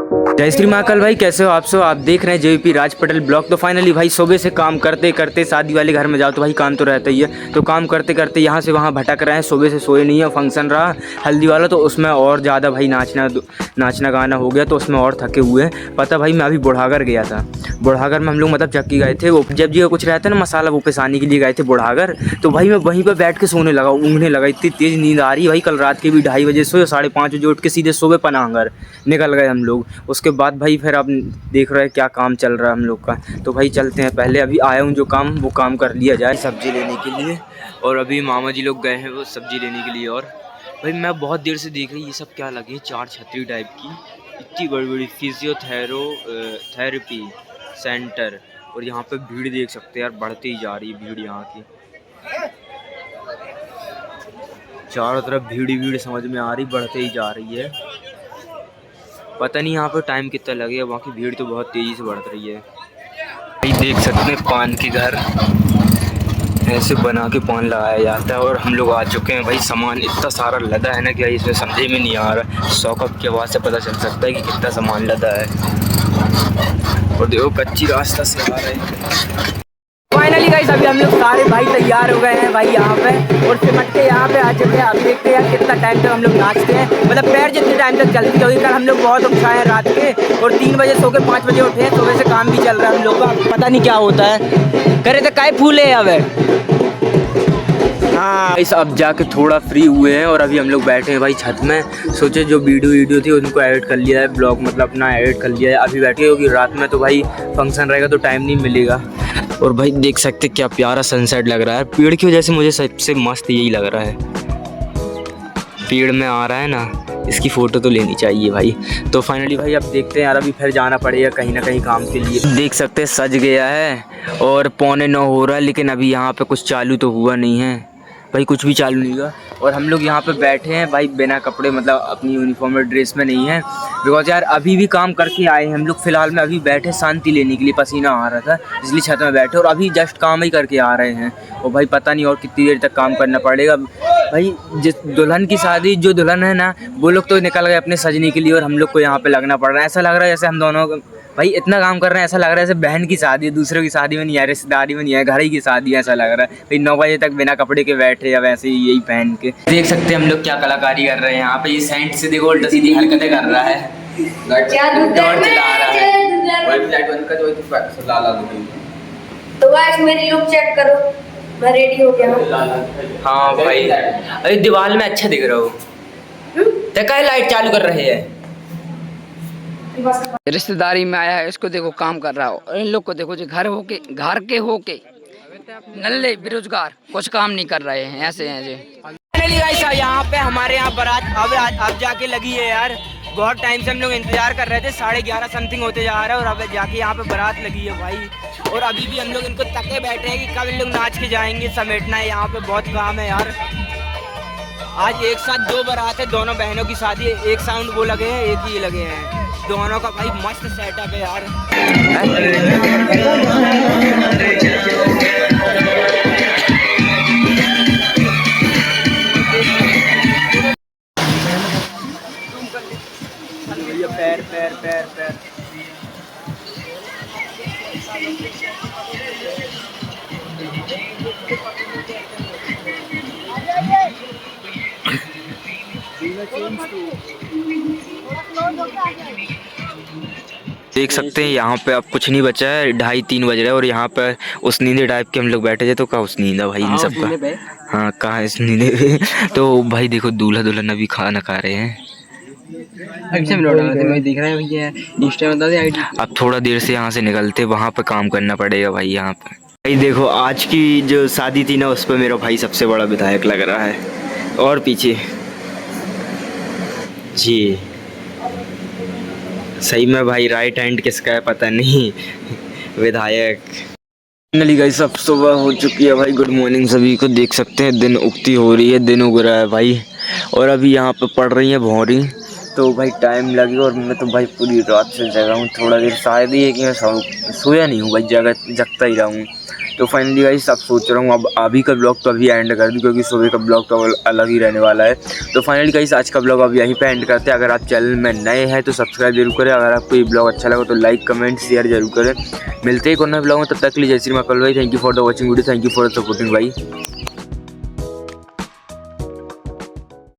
जय श्री महाकाल भाई, कैसे हो आप? सब आप देख रहे हैं जेवीपी राज पटेल ब्लॉग। तो फाइनली भाई सुबह से काम करते करते शादी वाले घर में जाओ तो भाई काम तो रहता ही है। तो काम करते करते यहाँ से वहाँ भटक रहे हैं, सुबह से सोए नहीं है। फंक्शन रहा हल्दी वाला, तो उसमें और ज़्यादा भाई नाचना गाना हो गया, तो उसमें और थके हुए हैं। पता भाई मैं अभी बुढ़ागर गया था। बुढ़ागर में हम लोग मतलब चक्की गए थे, वो जब जी कुछ रहता है ना मसाला वो पिसाने के लिए गए थे बुढ़ागर। तो भाई मैं वहीं पर बैठ के सोने लगा, ऊँघने लगा। इतनी तेज़ नींद आ रही है भाई, कल रात के भी 2:30 बजे सोए, 5:30 बजे उठ के सीधे सुबह पनागर निकल गए हम लोग। उसके बाद भाई फिर अब देख रहे हैं क्या काम चल रहा है हम लोग का। तो भाई चलते हैं, पहले अभी आया हूँ जो काम वो काम कर लिया जाए सब्जी लेने के लिए। और अभी मामा जी लोग गए हैं वो सब्जी लेने के लिए। और भाई मैं बहुत देर से देख रही ये सब क्या लगे, 4 छतरी टाइप की, इतनी बड़ी बड़ी फिजियोथेरेपी सेंटर। और यहाँ पे भीड़ देख सकते हैं यार, बढ़ती ही जा रही है भीड़ यहाँ की। चारों तरफ भीड़ ही भीड़ समझ में आ रही, बढ़ते ही जा रही है। पता नहीं यहाँ पर टाइम कितना लगेगा, वहाँ की भीड़ तो बहुत तेज़ी से बढ़ रही है। भाई देख सकते हैं पान के घर, ऐसे बना के पान लगाया जाता है। और हम लोग आ चुके हैं भाई, सामान इतना सारा लदा है ना कि इसमें समझे में नहीं आ रहा। शॉकअप की आवाज़ से पता चल सकता है कि कितना सामान लदा है। और देखो कच्ची रास्ता से आ रहे हैं। फाइनली गाइस अभी हम लोग सारे भाई तैयार हो गए हैं भाई यहाँ पे, और सिमट के यहाँ पे आ चुके हैं। अब देखते हैं यार कितना टाइम तक हम लोग नाचते हैं, मतलब पैर जितने टाइम तक चलती है। कल हम लोग बहुत उठाए हैं रात के, और 3 बजे सो के 5 बजे उठे हैं। सुबह से काम भी चल रहा है हम लोग का, पता नहीं क्या होता है। करे तो काय फूले अब हाँ इस अब जाके थोड़ा फ्री हुए हैं। और अभी हम लोग बैठे हैं भाई छत में, सोचे जो वीडियो थी उनको एडिट कर लिया है, ब्लॉग मतलब अपना एडिट कर लिया है। अभी बैठे क्योंकि रात में तो भाई फंक्शन रहेगा तो टाइम नहीं मिलेगा। और भाई देख सकते क्या प्यारा सनसेट लग रहा है, पेड़ की वजह से मुझे सबसे मस्त यही लग रहा है। पेड़ में आ रहा है ना, इसकी फ़ोटो तो लेनी चाहिए भाई। तो फाइनली भाई अब देखते हैं यार, अभी फिर जाना पड़ेगा कहीं ना कहीं काम के लिए। देख सकते हैं सज गया है और 8:45 हो रहा है, लेकिन अभी यहाँ पे कुछ चालू तो हुआ नहीं है भाई, कुछ भी चालू नहीं हुआ। और हम लोग यहाँ पे बैठे हैं भाई बिना कपड़े, मतलब अपनी यूनिफॉर्म और ड्रेस में नहीं है, बिकॉज यार अभी भी काम करके आए हैं हम लोग। फ़िलहाल में अभी बैठे शांति लेने के लिए, पसीना आ रहा था इसलिए छत में बैठे, और अभी जस्ट काम ही करके आ रहे हैं। और भाई पता नहीं और कितनी देर तक काम करना पड़ेगा भाई। जिस दुल्हन की शादी, जो दुल्हन है ना वो लोग तो निकल गए अपने सजने के लिए, और हम लोग को यहाँ पे लगना पड़ रहा है। ऐसा लग रहा है जैसे हम दोनों भाई इतना काम कर रहे हैं, ऐसा लग रहा है जैसे बहन की शादी है, दूसरों की शादी में नहीं है, रिश्तेदारी में नहीं है, घर ही की शादी है ऐसा लग रहा है भाई। 9 बजे तक बिना कपड़े के बैठे या वैसे ही यही पहन के। देख सकते हैं हम लोग क्या कलाकारी कर रहे हैं यहाँ पे। ये सेंट से देखो उल्टा सीधी हरकतें कर रहा है, टॉर्च चला रहा है। तो गाइस मेरी लुक चेक करो, मैं रेडी हो गया हूँ। हाँ भाई, अरे दीवार में अच्छा दिख रहा हो। तो क्या लाइट चालू कर रहे हैं? रिश्तेदारी में आया है, इसको देखो काम कर रहा हो। और इन लोग को देखो जो घर के होके नल्ले बेरोजगार, कुछ काम नहीं कर रहे हैं, ऐसे हैं जी। यहाँ पे हमारे यहाँ बारात अब जाके लगी है यार। बहुत टाइम से हम लोग इंतजार कर रहे थे, 11:30 समथिंग होते जा रहा है, और अब जाके यहाँ पे बारात लगी है भाई। और अभी भी हम लोग इनको तके बैठे हैं कि कब इन लोग नाच के जाएंगे, समेटना है यहाँ पे, बहुत काम है यार। आज एक साथ 2 बारात है, दोनों बहनों की शादी है, एक साउंड वो लगे हैं, एक ही लगे हैं दोनों का भाई। मस्त सेटअप है यार। पैर पैर पैर पैर देख सकते हैं यहाँ पे अब कुछ नहीं बचा है, 2:30-3 बज रहे हैं। और यहाँ पे उस नींदे टाइप के हम लोग बैठे थे, तो कहाँ उस नींदा भाई इन सब का। हाँ कहाँ इस नींदे पे। तो भाई देखो दूल्हा दुल्हन अभी खाना खा रहे हैं। अब थोड़ा देर से यहाँ से निकलते, वहाँ पे काम करना पड़ेगा भाई यहाँ पे। भाई देखो आज की जो शादी थी ना, उस पर मेरा भाई सबसे बड़ा विधायक लग रहा है। और पीछे जी सही में भाई राइट हैंड किसका है पता नहीं, विधायक। फाइनली गाइस सब सुबह हो चुकी है भाई, गुड मॉर्निंग सभी को। देख सकते हैं दिन उगती हो रही है, दिन उग रहा है भाई। और अभी यहाँ पे पड़ रही है भौरी, तो भाई टाइम लगेगा। और मैं तो भाई पूरी रात से जगा हूँ, थोड़ा देर शायद ही है कि मैं सोया नहीं हूँ भाई, जगता ही रहा हूँ। तो फाइनली गाइस अब सोच रहा हूँ अब अभी का ब्लॉग तो अभी एंड कर दूँ, क्योंकि सुबह का ब्लॉग तो अलग ही रहने वाला है। तो फाइनली गाइस आज का ब्लॉग अब यहीं पे एंड करते हैं। अगर आप चैनल में नए हैं तो सब्सक्राइब जरूर करें, अगर आपको ये ब्लॉग अच्छा लगा तो लाइक कमेंट शेयर जरूर करें। मिलते हैं एक और नए ब्लॉग में, तब तक के लिए जय श्री महाकाल भाई। Thank you for the watching video, thank you for supporting भाई।